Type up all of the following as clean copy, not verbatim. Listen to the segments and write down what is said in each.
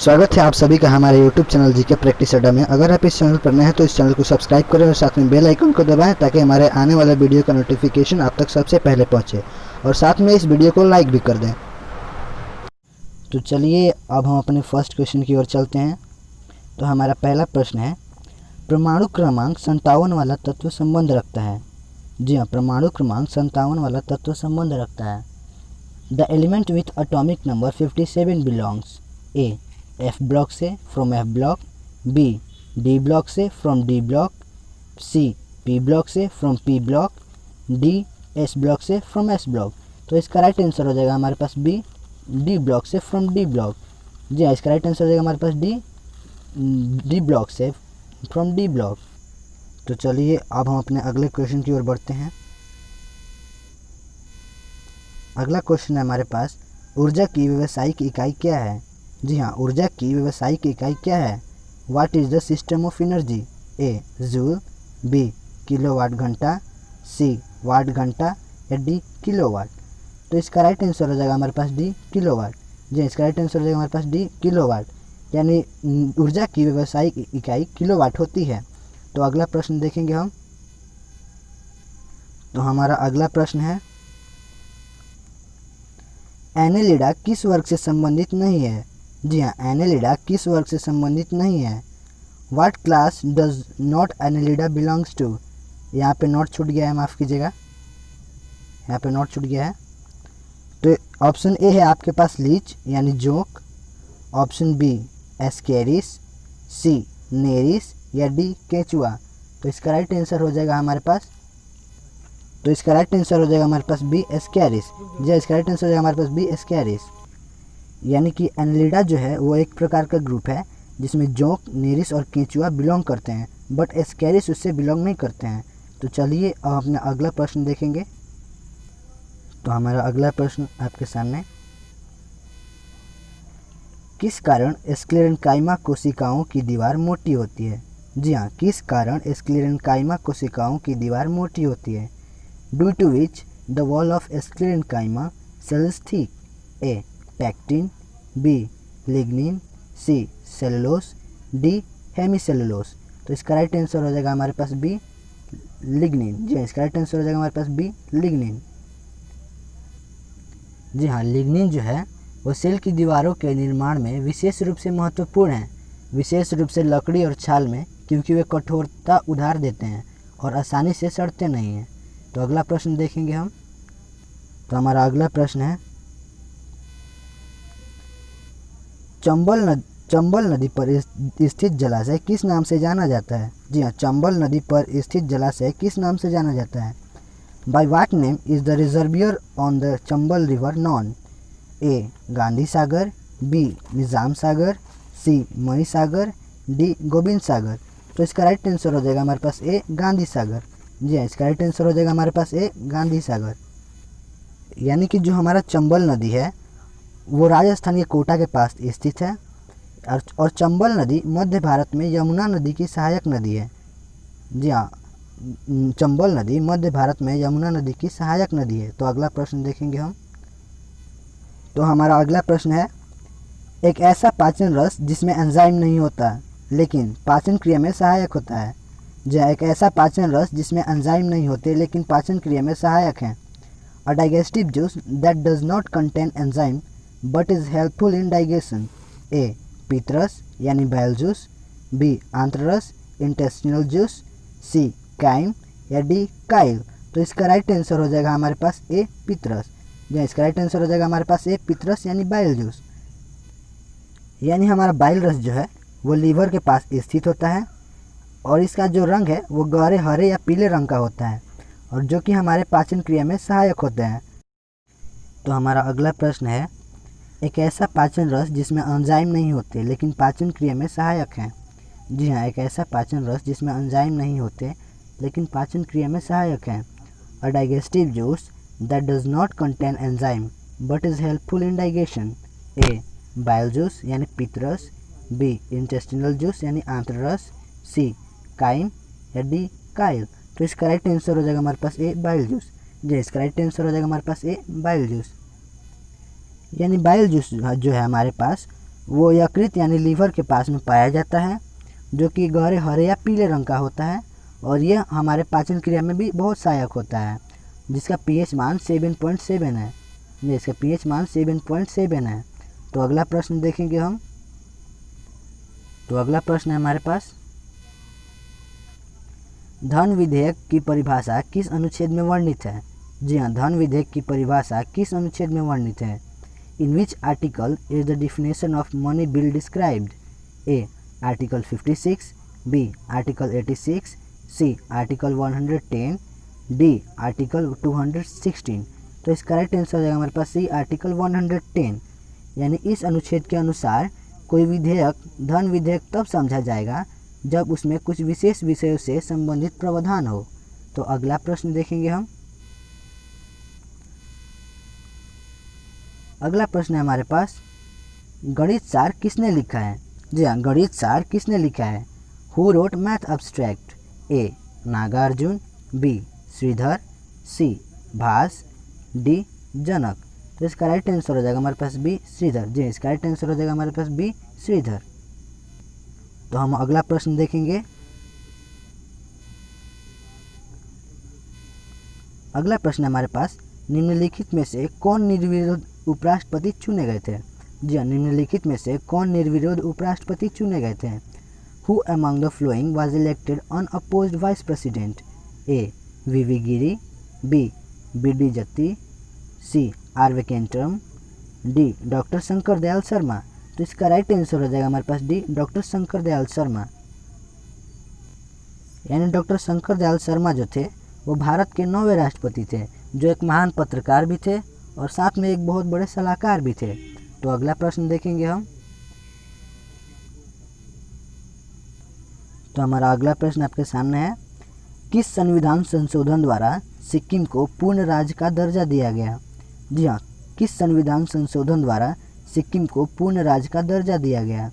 स्वागत है आप सभी का हमारे YouTube चैनल जीके प्रैक्टिस अड्डा में। अगर आप इस चैनल पर नए हैं तो इस चैनल को सब्सक्राइब करें और साथ में बेल आइकन को दबाएं ताकि हमारे आने वाले वीडियो का नोटिफिकेशन आप तक सबसे पहले पहुंचे और साथ में इस वीडियो को लाइक भी कर दें। तो चलिए अब हम अपने फर्स्ट क्वेश्चन की ओर चलते हैं। तो हमारा पहला प्रश्न है, परमाणु क्रमांक 57 वाला तत्व संबंध रखता है। जी हाँ, परमाणु क्रमांक 57 वाला तत्व संबंध रखता है। The element with atomic number 57 belongs A F block से from F block, B D block से from D block, C P block से from P block, D S block से फ्रॉम S ब्लॉक। तो इसका राइट आंसर हो जाएगा हमारे पास B D ब्लॉक से फ्रॉम D ब्लॉक। जी हाँ, इसका राइट आंसर हो जाएगा हमारे पास D ब्लॉक से फ्रॉम D ब्लॉक। तो चलिए अब हम अपने अगले क्वेश्चन की ओर बढ़ते हैं। अगला क्वेश्चन है हमारे पास, ऊर्जा की व्यावसायिक इकाई क्या है। जी हाँ, ऊर्जा की व्यावसायिक इकाई क्या है। What is the system of energy. A joule, B kilowatt घंटा, सी वाट घंटा या डी किलोवाट। तो इसका राइट आंसर हो जाएगा हमारे पास डी किलोवाट। जी, इसका राइट आंसर हो जाएगा हमारे पास डी किलोवाट, यानी ऊर्जा की व्यावसायिक इकाई किलोवाट होती है। तो अगला प्रश्न देखेंगे हम। तो हमारा अगला प्रश्न है, एनेलिडा किस वर्ग से संबंधित नहीं है। जी हाँ, एनेलिडा किस वर्ग से संबंधित नहीं है। What class does not annelida belongs to. यहाँ पे नोट छूट गया है, माफ़ कीजिएगा, यहाँ पे नोट छूट गया है। तो ऑप्शन ए है आपके पास लीच यानी जोंक, ऑप्शन बी एस्केरिस, सी नेरिस या डी केचुआ। तो इसका राइट आंसर हो जाएगा हमारे पास बी एस्केरिस। जी, इसका राइट आंसर हो जाएगा हमारे पास बी एस्केरिस, यानी कि एनेलिडा जो है वो एक प्रकार का ग्रुप है जिसमें जोंक, नेरिस और केंचुआ बिलोंग करते हैं, बट एस्केरिस उससे बिलोंग नहीं करते हैं। तो चलिए अब अपना अगला प्रश्न देखेंगे। तो हमारा अगला प्रश्न आपके सामने, किस कारण स्क्लेरेंकाइमा कोशिकाओं की दीवार मोटी होती है। जी हाँ, किस कारण स्क्लेरेंकाइमा कोशिकाओं की दीवार मोटी होती है। Due to which the wall of sclerenchyma cells thick. A pectin, B lignin, C cellulose, D hemicellulose. तो इसका राइट आंसर हो जाएगा हमारे पास बी लिग्निन। जी, इसका राइट आंसर हो जाएगा हमारे पास बी लिग्निन। जी हाँ, लिग्निन जो है वो सेल की दीवारों के निर्माण में विशेष रूप से महत्वपूर्ण है, विशेष रूप से लकड़ी और छाल में, क्योंकि वे कठोरता उधार देते हैं और आसानी से सड़ते नहीं हैं। तो अगला प्रश्न देखेंगे हम। तो हमारा अगला प्रश्न है, चंबल नदी पर स्थित जलाशय किस नाम से जाना जाता है। जी हाँ, चंबल नदी पर स्थित जलाशय किस नाम से जाना जाता है। By what name is the reservoir on the Chambal river known. A Gandhi Sagar, B Nizam Sagar, C Mani Sagar, D Govind Sagar. तो इसका राइट आंसर हो जाएगा हमारे पास ए गांधी सागर। जी हाँ, इसका राइट आंसर हो जाएगा हमारे पास ए गांधी सागर, यानी कि जो हमारा चंबल नदी है वो राजस्थान के कोटा के पास स्थित है और चंबल नदी मध्य भारत में यमुना नदी की सहायक नदी है। जी हाँ, चंबल नदी मध्य भारत में यमुना नदी की सहायक नदी है। तो अगला प्रश्न देखेंगे हम। तो हमारा अगला प्रश्न है, एक ऐसा पाचन रस जिसमें एंजाइम नहीं होता लेकिन पाचन क्रिया में सहायक होता है। जी हाँ, एक ऐसा पाचन रस जिसमें एंजाइम नहीं होते लेकिन पाचन क्रिया में सहायक है। A digestive juice that does not contain enzyme but is helpful in digestion. A पित्तरस यानी बैल जूस, बी आंत्ररस इंटेस्टिनल जूस, सी काइम या डी काइल। तो इसका राइट आंसर हो जाएगा हमारे पास ए पित्तरस। या इसका राइट आंसर हो जाएगा हमारे पास ए पित्तरस यानी बाइल जूस, यानी हमारा बाइल रस जो है वो लीवर के पास स्थित होता है और इसका जो रंग है वो गहरे हरे या पीले रंग का होता है और जो कि हमारे पाचन क्रिया में सहायक होते हैं। तो हमारा अगला प्रश्न है, एक ऐसा पाचन रस जिसमें एंजाइम नहीं होते लेकिन पाचन क्रिया में सहायक है। जी हाँ, एक ऐसा पाचन रस जिसमें एंजाइम नहीं होते लेकिन पाचन क्रिया में सहायक है। A digestive juice that does not contain enzyme but is helpful in digestion. A bile juice यानी पित्तरस, बी इंटेस्टिनल जूस यानी आंत्ररस, सी काइम या डी काइल। तो इसका राइट आंसर हो जाएगा हमारे पास ए बाइल जूस। जी, इसका राइट आंसर हो जाएगा हमारे पास ए बाइल जूस, यानी बाइल जूस जो है हमारे पास वो यकृत यानी लीवर के पास में पाया जाता है, जो कि गहरे हरे या पीले रंग का होता है और यह हमारे पाचन क्रिया में भी बहुत सहायक होता है, जिसका पीएच मान 7.7 है। इसका पीएच मान 7.7 है। तो अगला प्रश्न देखेंगे हम। तो अगला प्रश्न है हमारे पास, धन विधेयक की परिभाषा किस अनुच्छेद में वर्णित है? जी हाँ, धन विधेयक की परिभाषा किस अनुच्छेद में वर्णित है? In which article is the definition of money bill described? A article 56, B article 86, C article 110, D article 216। तो इसका राइट आंसर हो जाएगा हमारे पास सी आर्टिकल 110। यानी इस अनुच्छेद के अनुसार कोई विधेयक धन विधेयक तब समझा जाएगा जब उसमें कुछ विशेष विषयों से संबंधित प्रावधान हो। तो अगला प्रश्न देखेंगे हम। अगला प्रश्न है हमारे पास, गणित सार किसने लिखा है? जी हाँ, गणित सार किसने लिखा है? Who wrote math abstract? A Nagarjuna, B Shridhar, C Bhasa, D Janak. तो इसका राइट आंसर हो जाएगा हमारे पास बी श्रीधर। जी, इसका राइट आंसर हो जाएगा हमारे पास बी श्रीधर। तो हम अगला प्रश्न देखेंगे। अगला प्रश्न हमारे पास, निम्नलिखित में से कौन निर्विरोध उपराष्ट्रपति चुने गए थे? जी हाँ, निम्नलिखित में से कौन निर्विरोध उपराष्ट्रपति चुने गए थे? Who among the following was elected unopposed vice president? A V Giri, B D Jatti, C R Venkatram, D doctor Shankar Dayal Sharma. तो इसका राइट आंसर हो जाएगा हमारे पास डी डॉक्टर शंकर दयाल शर्मा। यानी डॉक्टर शंकर दयाल शर्मा जो थे वो भारत के 9वें राष्ट्रपति थे, जो एक महान पत्रकार भी थे और साथ में एक बहुत बड़े सलाहकार भी थे। तो अगला प्रश्न देखेंगे हम। तो हमारा अगला प्रश्न आपके सामने है, किस संविधान संशोधन द्वारा सिक्किम को पूर्ण राज्य का दर्जा दिया गया? जी हाँ, किस संविधान संशोधन द्वारा सिक्किम को पूर्ण राज्य का दर्जा दिया गया?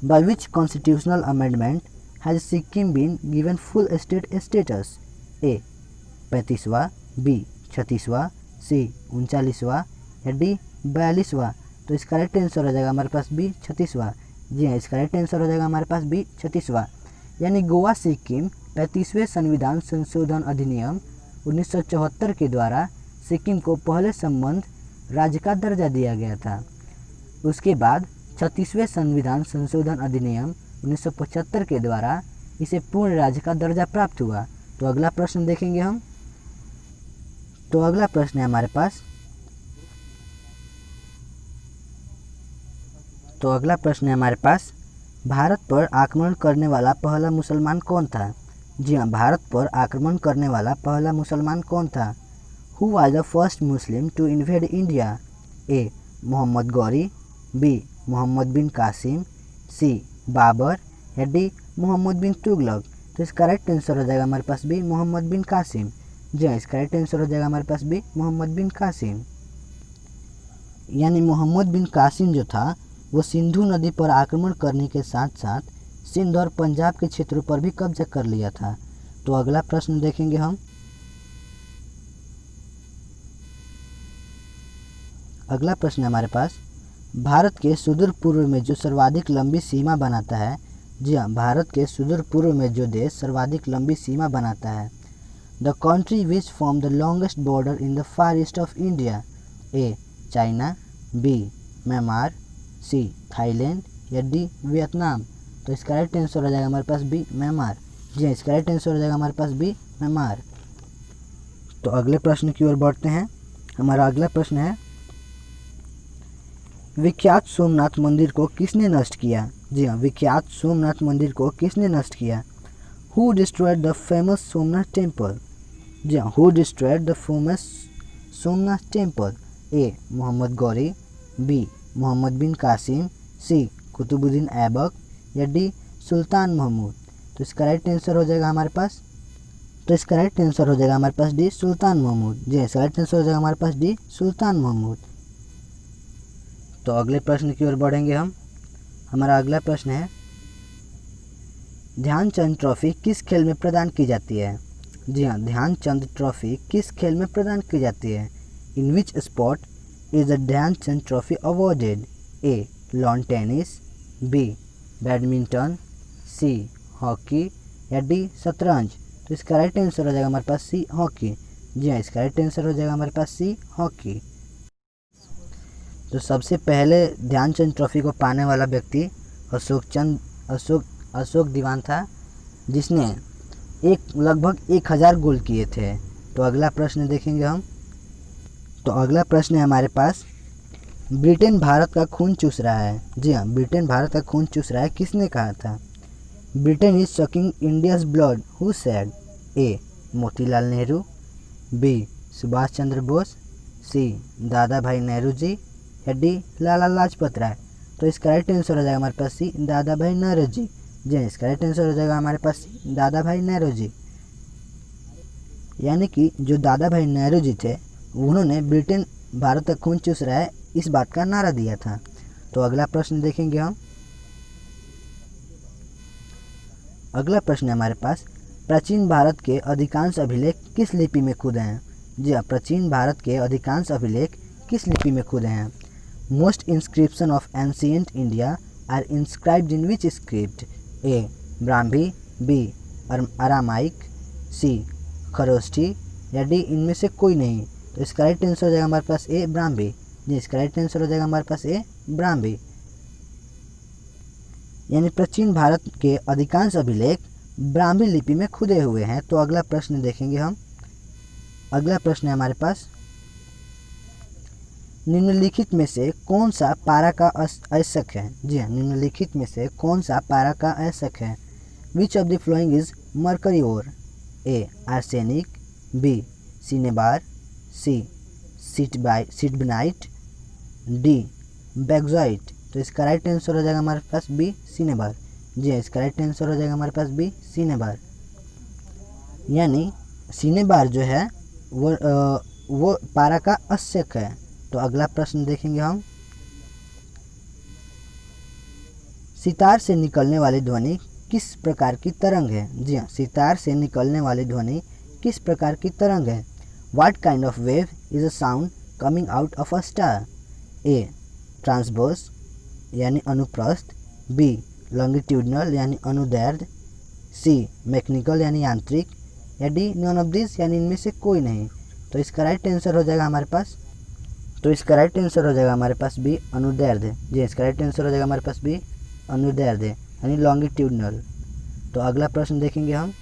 By which constitutional amendment has Sikkim been given full state status? A 35वां, बी 36वां, सी 39वां या डी 42वां। तो इसका राइट आंसर हो जाएगा हमारे पास बी 36वां। जी हाँ, इसका राइट आंसर हो जाएगा हमारे पास बी 36वां। यानी गोवा सिक्किम 35वें संविधान संशोधन अधिनियम 1974 के द्वारा सिक्किम को पहले संबद्ध राज्य का दर्जा दिया गया था। उसके बाद 36वें संविधान संशोधन अधिनियम 1975 के द्वारा इसे पूर्ण राज्य का दर्जा प्राप्त हुआ। तो अगला प्रश्न देखेंगे हम। तो अगला प्रश्न है हमारे पास। भारत पर आक्रमण करने वाला पहला मुसलमान कौन था? जी हाँ, भारत पर आक्रमण करने वाला पहला मुसलमान कौन था? Who was the first Muslim to invade India? A Mohammad Ghori, B Mohammad bin Qasim, C Babur या डी मोहम्मद बिन तुगलक। तो इसका राइट आंसर हो जाएगा हमारे पास बी मोहम्मद बिन कासिम। जी हाँ, इसका राइट आंसर हो जाएगा हमारे पास बी मोहम्मद बिन कासिम। यानी मोहम्मद बिन कासिम जो था वो सिंधु नदी पर आक्रमण करने के साथ साथ सिंध और पंजाब के क्षेत्रों पर भी कब्जा कर लिया था। तो अगला प्रश्न देखेंगे हम। अगला प्रश्न हमारे पास, भारत के सुदूर पूर्व में जो सर्वाधिक लंबी सीमा बनाता है? जी हाँ, भारत के सुदूर पूर्व में जो देश सर्वाधिक लंबी सीमा बनाता है? The country which form the longest border in the far east of India? A China, B Myanmar, C Thailand या डी वियतनाम। तो इसका राइट आंसर हो जाएगा हमारे पास बी म्यांमार। जी हाँ, इसका राइट आंसर हो जाएगा हमारे पास बी म्यांमार। तो अगले प्रश्न की ओर बढ़ते हैं। हमारा अगला प्रश्न है, विख्यात सोमनाथ मंदिर को किसने नष्ट किया? जी हाँ, विख्यात सोमनाथ मंदिर को किसने नष्ट किया? Who destroyed the famous Somnath temple? जी हाँ, who destroyed the famous Somnath temple? A Mohammad Ghori, B Mohammad bin Qasim, C Qutbuddin Aibak या डी सुल्तान महमूद। तो इसका राइट आंसर हो जाएगा हमारे पास डी सुल्तान महमूद। जी, इसका राइट आंसर हो जाएगा हमारे पास डी सुल्तान महमूद। तो अगले प्रश्न की ओर बढ़ेंगे हम। हमारा अगला प्रश्न है, ध्यानचंद ट्रॉफी किस खेल में प्रदान की जाती है? जी हाँ, ध्यानचंद ट्रॉफी किस खेल में प्रदान की जाती है? In which sport is the Dhyan Chand trophy awarded? A lawn tennis, B badminton, C hockey या डी शतरंज। तो इसका राइट आंसर हो जाएगा हमारे पास सी हॉकी। जी हाँ, इसका राइट आंसर हो जाएगा हमारे पास सी हॉकी। तो सबसे पहले ध्यानचंद ट्रॉफी को पाने वाला व्यक्ति अशोक दीवान था, जिसने लगभग 1000 गोल किए थे। तो अगला प्रश्न देखेंगे हम। तो अगला प्रश्न है हमारे पास, ब्रिटेन भारत का खून चूस रहा है। जी हाँ, ब्रिटेन भारत का खून चूस रहा है, किसने कहा था? Britain is sucking India's blood, who said? A Motilal Nehru, B Subhash Chandra Bose, C Dadabhai Nehru ji या डी लाला लाजपत राय। तो इसका राइट आंसर हो जाएगा हमारे पास सी दादा भाई नेहरू जी। जी, इसका राइट आंसर हो जाएगा हमारे पास सी दादा भाई नेहरू जी। यानी कि जो दादा भाई नेहरू जी थे, उन्होंने ब्रिटेन भारत का खून चूस रहा है इस बात का नारा दिया था। तो अगला प्रश्न देखेंगे हम। अगला प्रश्न है हमारे पास, प्राचीन भारत के अधिकांश अभिलेख किस लिपि में खुदे हैं? जी हाँ, प्राचीन भारत के अधिकांश अभिलेख किस लिपि में खुदे हैं? Most inscription of ancient India are inscribed in which script? A Brahmi, B Aramaic, C Kharoshthi या डी इनमें से कोई नहीं। तो इसका राइट आंसर हो जाएगा हमारे पास ए ब्राह्मी। जी, इसका राइट आंसर हो जाएगा हमारे पास ए ब्राह्मी। यानी प्राचीन भारत के अधिकांश अभिलेख ब्राह्मी लिपि में खुदे हुए हैं। तो अगला प्रश्न देखेंगे हम। अगला प्रश्न है हमारे पास, निम्नलिखित में से कौन सा पारा का अयस्क है? जी हाँ, निम्नलिखित में से कौन सा पारा का अयस्क है? Which of the following is mercury ore? A arsenic, B cinnabar, C stibnite, D bauxite. तो इसका राइट आंसर हो जाएगा हमारे पास बी सिनेबार। जी, इसका राइट आंसर हो जाएगा हमारे पास बी सिनेबार। यानी सिनेबार जो है वो पारा का अयस्क है। तो अगला प्रश्न देखेंगे हम। सितार से निकलने वाली ध्वनि किस प्रकार की तरंग है? जी हाँ, सितार से निकलने वाली ध्वनि किस प्रकार की तरंग है? What kind of wave is a sound coming out of a star? A transverse यानी अनुप्रस्थ, बी लॉन्गिट्यूडनल यानी अनुदैर्ध्य, सी मैकेनिकल यानी यांत्रिक या डी नॉन ऑफ दिस यानी इनमें से कोई नहीं। तो इसका राइट आंसर हो जाएगा हमारे पास बी अनुदैर्ध्य। जी, इसका राइट आंसर हो जाएगा हमारे पास बी अनुदैर्ध्य यानी लॉन्गिट्यूडनल। तो अगला प्रश्न देखेंगे हम।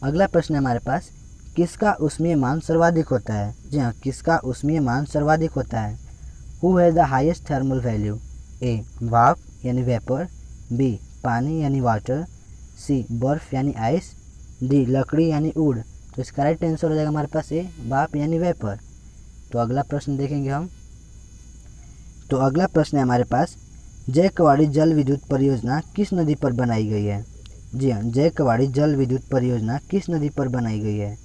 अगला प्रश्न है हमारे पास, किसका ऊष्मीय मान सर्वाधिक होता है? जी हाँ, किसका ऊष्मीय मान सर्वाधिक होता है? Who has the highest thermal value? A भाप यानी वेपर, बी पानी यानी वाटर, सी बर्फ यानी आइस, डी लकड़ी यानी वुड। तो इसका राइट आंसर हो जाएगा हमारे पास ए भाप यानी वेपर। तो अगला प्रश्न देखेंगे हम। तो अगला प्रश्न है हमारे पास, जयकवाड़ी जल विद्युत परियोजना किस नदी पर बनाई गई है? जी हाँ, जयकवाड़ी जल विद्युत परियोजना किस नदी पर बनाई गई है?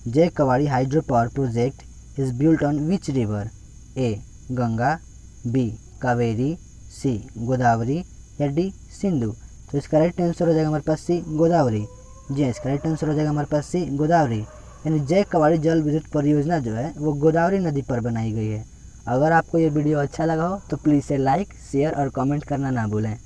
Jayakwadi hydro power project is built on which river? A Ganga, B Kaveri, C Godavari या डी सिंधु। तो इसका राइट आंसर हो जाएगा हमारे पास सी गोदावरी। जी, इसका राइट आंसर हो जाएगा हमारे पास सी गोदावरी। यानी जयकवाड़ी जल विद्युत परियोजना जो है वो गोदावरी नदी पर बनाई गई है। अगर आपको ये वीडियो अच्छा लगा हो तो प्लीज़ इसे लाइक, शेयर और कमेंट करना ना भूलें।